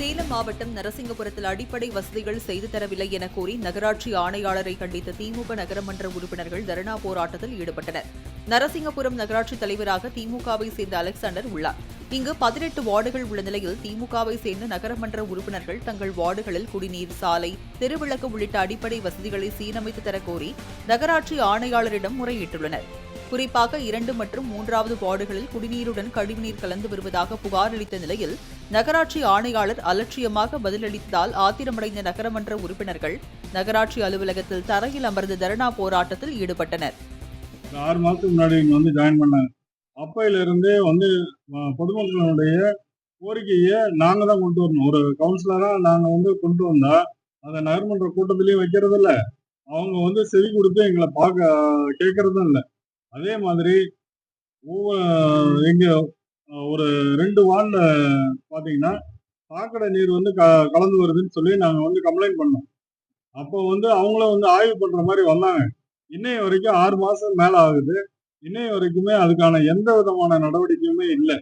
சேலம் மாவட்டம் நரசிங்கபுரத்தில் அடிப்படை வசதிகள் செய்து தரவில்லை என கூறி நகராட்சி ஆணையாளரை கண்டித்த திமுக நகரமன்ற உறுப்பினர்கள் தர்ணா போராட்டத்தில் ஈடுபட்டனர். நரசிங்கபுரம் நகராட்சி தலைவராக திமுகவை சேர்ந்த அலெக்சாண்டர் உள்ளார். இங்கு 18 வார்டுகள் உள்ள நிலையில் திமுகவை சேர்ந்த நகரமன்ற உறுப்பினர்கள் தங்கள் வார்டுகளில் குடிநீர், சாலை, தெருவிளக்கு உள்ளிட்ட அடிப்படை வசதிகளை சீரமைத்து தரக்கோரி நகராட்சி ஆணையாளரிடம் முறையிட்டுள்ளனர். குறிப்பாக 2 மற்றும் 3வது வார்டுகளில் குடிநீருடன் கழிவுநீர் கலந்து வருவதாக புகார் அளித்த நிலையில் நகராட்சி ஆணையாளர் அலட்சியமாக பதிலளித்ததால் ஆத்திரமடைந்த நகரமன்ற உறுப்பினர்கள் நகராட்சி அலுவலகத்தில் தரையில் அமர்ந்து தர்ணா போராட்டத்தில் ஈடுபட்டனர். 6 மாதத்துக்கு முன்னாடி ஜாயின் பண்ணாங்க. அப்பையிலிருந்தே பொதுமக்களுடைய கோரிக்கையை நாங்க தான் கொண்டு வரணும். ஒரு கவுன்சிலரா நாங்க கொண்டு வந்தா அதை நகர்மன்ற கூட்டத்திலையும் வைக்கிறது இல்லை, அவங்க செவி கொடுத்து எங்களை கேட்கறதும் இல்லை. அதே மாதிரி எங்க ஒரு 2 வார்டுல பாத்தீங்கன்னா சாக்கடை நீர் கலந்து வருதுன்னு சொல்லி நாங்க கம்ப்ளைண்ட் பண்ணோம். அப்போ அவங்களும் ஆய்வு பண்ற மாதிரி வந்தாங்க. இன்னைய வரைக்கும் 6 மாசம் மேல ஆகுது. இன்னைய வரைக்குமே அதுக்கான எந்த விதமான நடவடிக்கையுமே இல்லை.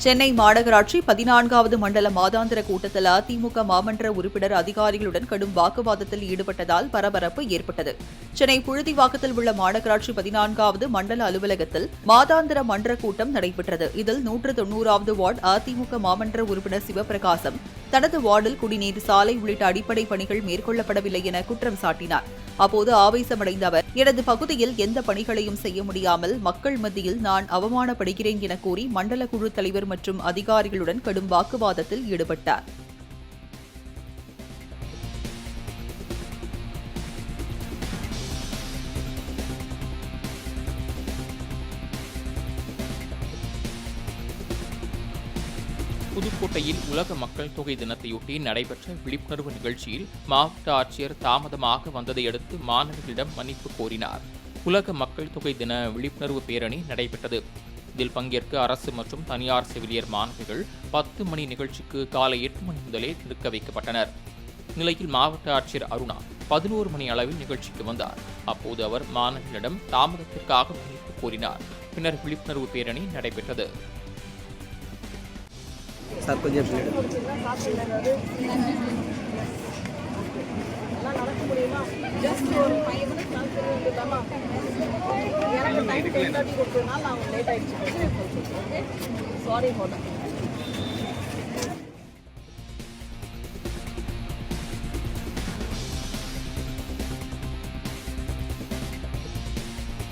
சென்னை மாநகராட்சி 14வது மண்டல மாதாந்திர கூட்டத்தில் அதிமுக மாமன்ற உறுப்பினர் அதிகாரிகளுடன் கடும் வாக்குவாதத்தில் ஈடுபட்டதால் பரபரப்பு ஏற்பட்டது. சென்னை புழுதிவாக்கத்தில் உள்ள மாநகராட்சி 14வது மண்டல அலுவலகத்தில் மாதாந்திர மன்ற கூட்டம் நடைபெற்றது. இதில் 190வது வார்டு அதிமுக மாமன்ற உறுப்பினர் சிவபிரகாசம் தனது வார்டில் குடிநீர், சாலை உள்ளிட்ட அடிப்படை பணிகள் மேற்கொள்ளப்படவில்லை என குற்றம் சாட்டினார். அப்போது ஆவேசமடைந்த அவர், எனது பகுதியில் எந்த பணிகளையும் செய்ய முடியாமல் மக்கள் மத்தியில் நான் அவமானப்படுகிறேன் என கூறி மண்டல குழு தலைவர் மற்றும் அதிகாரிகளுடன் கடும் வாக்குவாதத்தில் ஈடுபட்டார். புதுக்கோட்டையில் உலக மக்கள் தொகை தினத்தையொட்டி நடைபெற்ற விழிப்புணர்வு நிகழ்ச்சியில் மாவட்ட ஆட்சியர் தாமதமாக வந்ததையடுத்து மாணவர்களிடம் மன்னிப்பு கோரினார். உலக மக்கள் தொகை தின விழிப்புணர்வு பேரணி நடைபெற்றது. இதில் பங்கேற்க அரசு மற்றும் தனியார் செவிலியர் மாணவிகள் 10 மணி நிகழ்ச்சிக்கு காலை 8 மணி முதலே நிற்க வைக்கப்பட்டனர். நிலையில் மாவட்ட ஆட்சியர் அருணா 11 மணி அளவில் நிகழ்ச்சிக்கு வந்தார். அப்போது அவர் மாணவர்களிடம் தாமதத்திற்காக மன்னிப்பு கோரினார். பின்னர் விழிப்புணர்வு பேரணி நடைபெற்றது. சாரி